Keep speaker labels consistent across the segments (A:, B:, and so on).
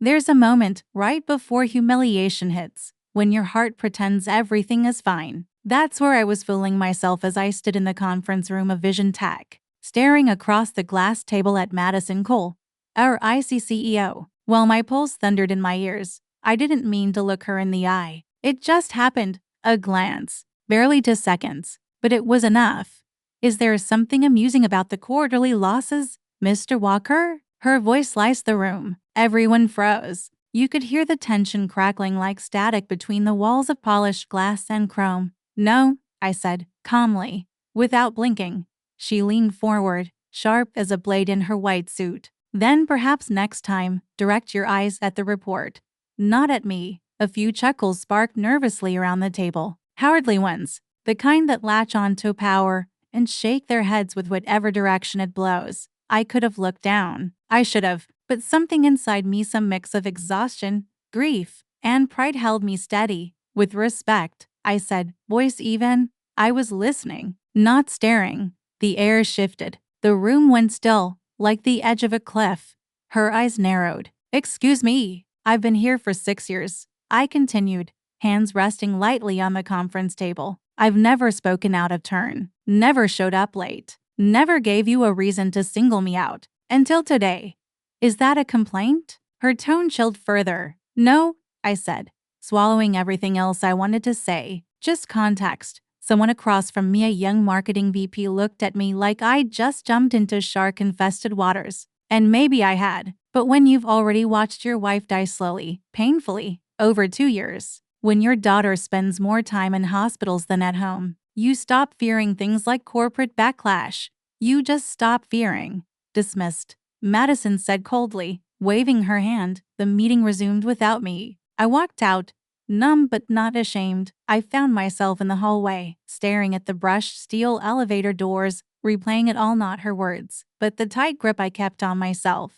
A: There's a moment right before humiliation hits, when your heart pretends everything is fine. That's where I was feeling myself as I stood in the conference room of Vision Tech, staring across the glass table at Madison Cole, our IC CEO. While my pulse thundered in my ears, I didn't mean to look her in the eye. It just happened, a glance, barely 2 seconds, but it was enough. Is there something amusing about the quarterly losses, Mr. Walker? Her voice sliced the room. Everyone froze. You could hear the tension crackling like static between the walls of polished glass and chrome. No, I said, calmly, without blinking. She leaned forward, sharp as a blade in her white suit. Then perhaps next time, direct your eyes at the report. Not at me. A few chuckles sparked nervously around the table. Cowardly ones, the kind that latch on to power and shake their heads with whatever direction it blows. I could have looked down. I should have, but something inside me, some mix of exhaustion, grief, and pride held me steady. With respect, I said, voice even. I was listening, not staring. The air shifted. The room went still, like the edge of a cliff. Her eyes narrowed. Excuse me, I've been here for 6 years. I continued, hands resting lightly on the conference table. I've never spoken out of turn, never showed up late, never gave you a reason to single me out. Until today. Is that a complaint? Her tone chilled further. No, I said, swallowing everything else I wanted to say. Just context. Someone across from me, a young marketing VP, looked at me like I'd just jumped into shark-infested waters. And maybe I had. But when you've already watched your wife die slowly, painfully, over 2 years, when your daughter spends more time in hospitals than at home, you stop fearing things like corporate backlash. You just stop fearing. Dismissed, Madison said coldly, waving her hand. The meeting resumed without me. I walked out, numb but not ashamed. I found myself in the hallway, staring at the brushed steel elevator doors, replaying it all, not her words, but the tight grip I kept on myself.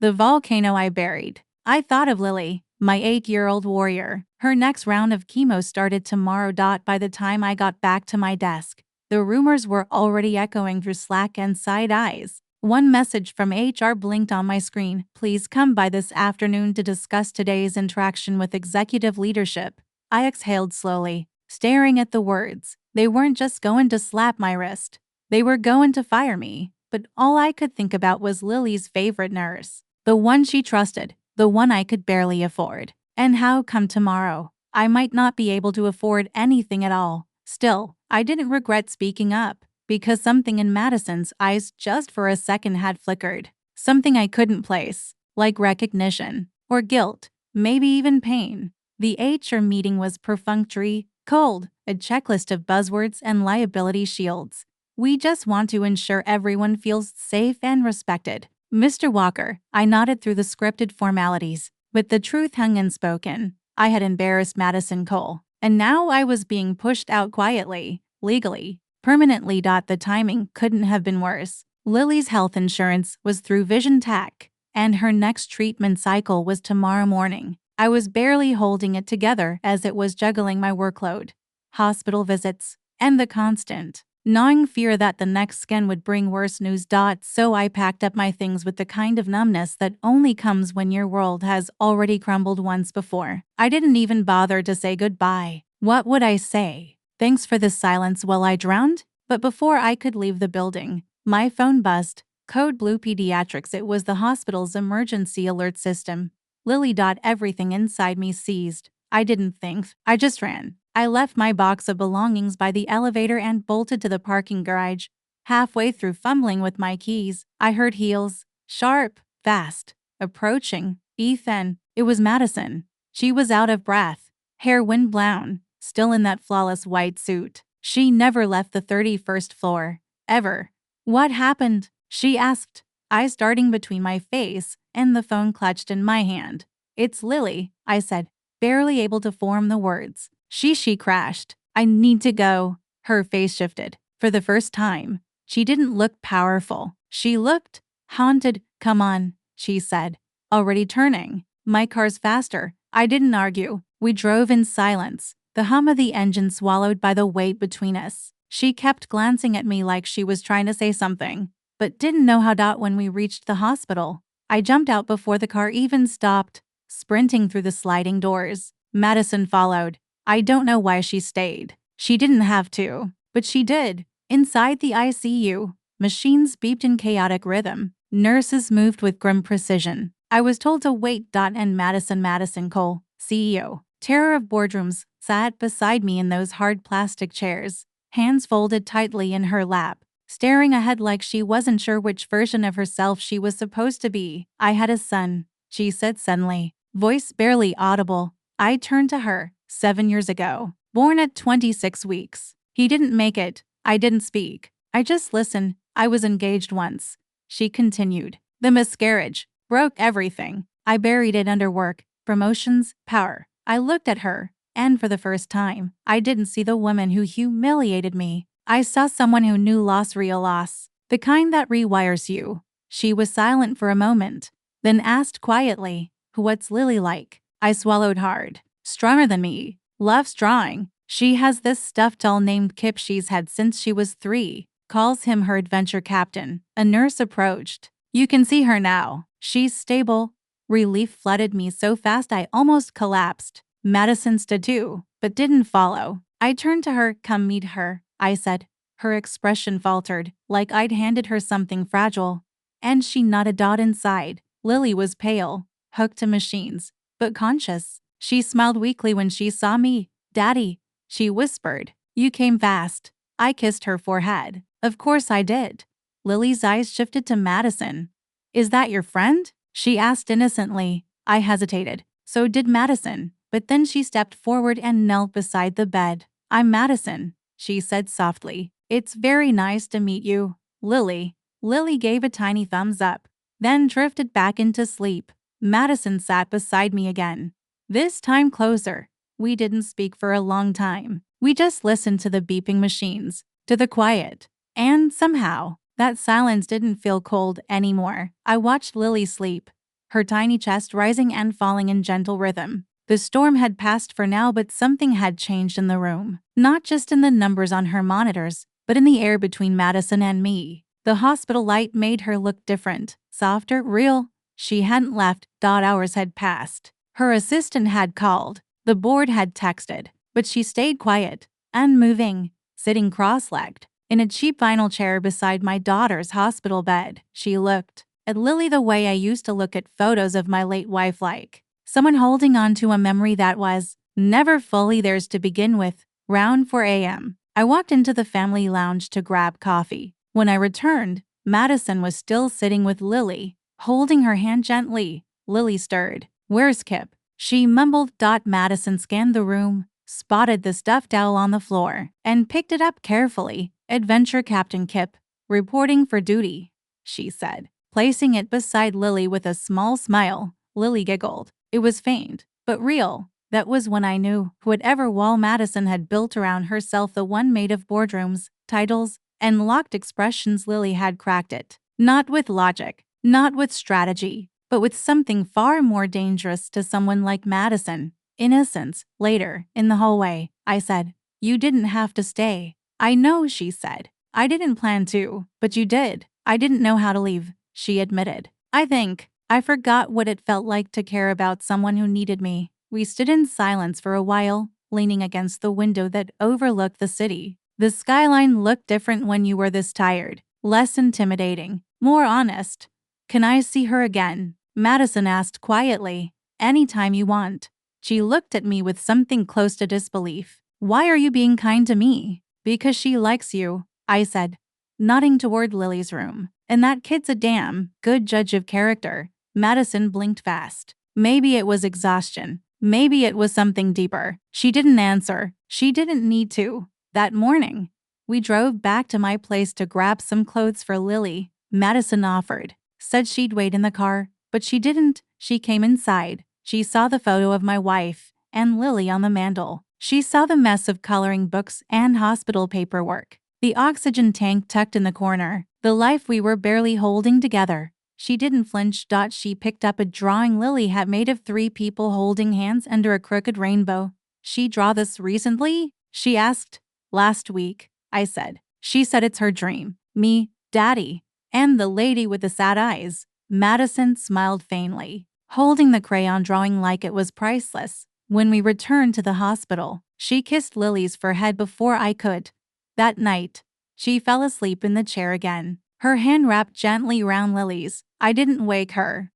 A: The volcano I buried. I thought of Lily, my 8-year-old warrior. Her next round of chemo started tomorrow. By the time I got back to my desk, the rumors were already echoing through Slack and side eyes. One message from HR blinked on my screen. Please come by this afternoon to discuss today's interaction with executive leadership. I exhaled slowly, staring at the words. They weren't just going to slap my wrist. They were going to fire me. But all I could think about was Lily's favorite nurse. The one she trusted. The one I could barely afford. And how come tomorrow I might not be able to afford anything at all? Still, I didn't regret speaking up, because something in Madison's eyes just for a second had flickered. Something I couldn't place, like recognition, or guilt, maybe even pain. The HR meeting was perfunctory, cold, a checklist of buzzwords and liability shields. We just want to ensure everyone feels safe and respected. Mr. Walker, I nodded through the scripted formalities, but the truth hung unspoken. I had embarrassed Madison Cole, and now I was being pushed out quietly, legally, permanently. The timing couldn't have been worse. Lily's health insurance was through Vision Tech, and her next treatment cycle was tomorrow morning. I was barely holding it together as it was juggling my workload, hospital visits, and the constant, gnawing fear that the next scan would bring worse news. So I packed up my things with the kind of numbness that only comes when your world has already crumbled once before. I didn't even bother to say goodbye. What would I say? Thanks for the silence while I drowned? But before I could leave the building, my phone buzzed. Code blue pediatrics. It was the hospital's emergency alert system. Lily. Everything inside me seized. I didn't think. I just ran. I left my box of belongings by the elevator and bolted to the parking garage. Halfway through fumbling with my keys, I heard heels, sharp, fast, approaching. Ethan. It was Madison. She was out of breath, hair windblown, still in that flawless white suit. She never left the 31st floor, ever. What happened? She asked, eyes darting between my face and the phone clutched in my hand. It's Lily, I said, barely able to form the words. She crashed. I need to go. Her face shifted. For the first time, she didn't look powerful. She looked haunted. Come on, she said, already turning. My car's faster. I didn't argue. We drove in silence, the hum of the engine swallowed by the weight between us. She kept glancing at me like she was trying to say something, but didn't know how. When we reached the hospital, I jumped out before the car even stopped. sprinting through the sliding doors. Madison followed. I don't know why she stayed. She didn't have to, but she did. Inside the ICU, machines beeped in chaotic rhythm. Nurses moved with grim precision. I was told to wait. And Madison Cole, CEO, terror of boardrooms, sat beside me in those hard plastic chairs, hands folded tightly in her lap, staring ahead like she wasn't sure which version of herself she was supposed to be. I had a son, she said suddenly, voice barely audible. I turned to her, 7 years ago, born at 26 weeks. He didn't make it. I didn't speak. I just listened. I was engaged once. She continued. The miscarriage broke everything. I buried it under work, promotions, power. I looked at her, and for the first time, I didn't see the woman who humiliated me. I saw someone who knew loss, real loss, the kind that rewires you. She was silent for a moment, then asked quietly, what's Lily like? I swallowed hard. Stronger than me. Loves drawing. She has this stuffed doll named Kip she's had since she was 3. Calls him her adventure captain. A nurse approached. You can see her now. She's stable. Relief flooded me so fast I almost collapsed. Madison stood too, but didn't follow. I turned to her. Come meet her, I said. Her expression faltered, like I'd handed her something fragile. And she nodded. Inside, Lily was pale, hooked to machines, but conscious. She smiled weakly when she saw me. Daddy, she whispered. You came fast. I kissed her forehead. Of course I did. Lily's eyes shifted to Madison. Is that your friend? She asked innocently. I hesitated. So did Madison. But then she stepped forward and knelt beside the bed. I'm Madison, she said softly. It's very nice to meet you, Lily. Lily gave a tiny thumbs up, then drifted back into sleep. Madison sat beside me again. This time closer. We didn't speak for a long time. We just listened to the beeping machines, to the quiet. And somehow, that silence didn't feel cold anymore. I watched Lily sleep, her tiny chest rising and falling in gentle rhythm. The storm had passed for now, but something had changed in the room. Not just in the numbers on her monitors, but in the air between Madison and me. The hospital light made her look different, softer, real. She hadn't left. Hours had passed. Her assistant had called. The board had texted. But she stayed quiet, unmoving, sitting cross-legged, in a cheap vinyl chair beside my daughter's hospital bed. She looked at Lily the way I used to look at photos of my late wife, like someone holding on to a memory that was never fully theirs to begin with. Round 4 a.m. I walked into the family lounge to grab coffee. When I returned, Madison was still sitting with Lily, holding her hand gently. Lily stirred. Where's Kip? She mumbled. Madison scanned the room, spotted the stuffed owl on the floor, and picked it up carefully. Adventure Captain Kip, reporting for duty, she said, placing it beside Lily with a small smile. Lily giggled. It was faint, but real. That was when I knew whatever wall Madison had built around herself, the one made of boardrooms, titles, and locked expressions, Lily had cracked it. Not with logic, not with strategy, but with something far more dangerous to someone like Madison. Innocence. Later, in the hallway, I said, you didn't have to stay. I know, she said. I didn't plan to, but you did. I didn't know how to leave, she admitted. I think I forgot what it felt like to care about someone who needed me. We stood in silence for a while, leaning against the window that overlooked the city. The skyline looked different when you were this tired, less intimidating, more honest. Can I see her again? Madison asked quietly. Anytime you want. She looked at me with something close to disbelief. Why are you being kind to me? Because she likes you, I said, nodding toward Lily's room. And that kid's a damn good judge of character. Madison blinked fast. Maybe it was exhaustion. Maybe it was something deeper. She didn't answer. She didn't need to. That morning, we drove back to my place to grab some clothes for Lily. Madison offered. Said she'd wait in the car, but she didn't. She came inside. She saw the photo of my wife and Lily on the mantel. She saw the mess of coloring books and hospital paperwork, the oxygen tank tucked in the corner, the life we were barely holding together. She didn't flinch. She picked up a drawing Lily had made of 3 people holding hands under a crooked rainbow. She draw this recently? She asked. Last week, I said. She said it's her dream. Me, Daddy, and the lady with the sad eyes. Madison smiled faintly. holding the crayon drawing like it was priceless. When we returned to the hospital, she kissed Lily's forehead before I could. That night, she fell asleep in the chair again, her hand wrapped gently around Lily's. I didn't wake her.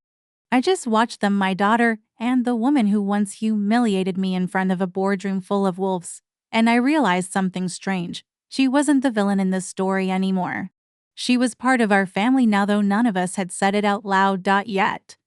A: I just watched them, my daughter and the woman who once humiliated me, in front of a boardroom full of wolves. And I realized something strange. She wasn't the villain in this story anymore. She was part of our family now, though none of us had said it out loud yet.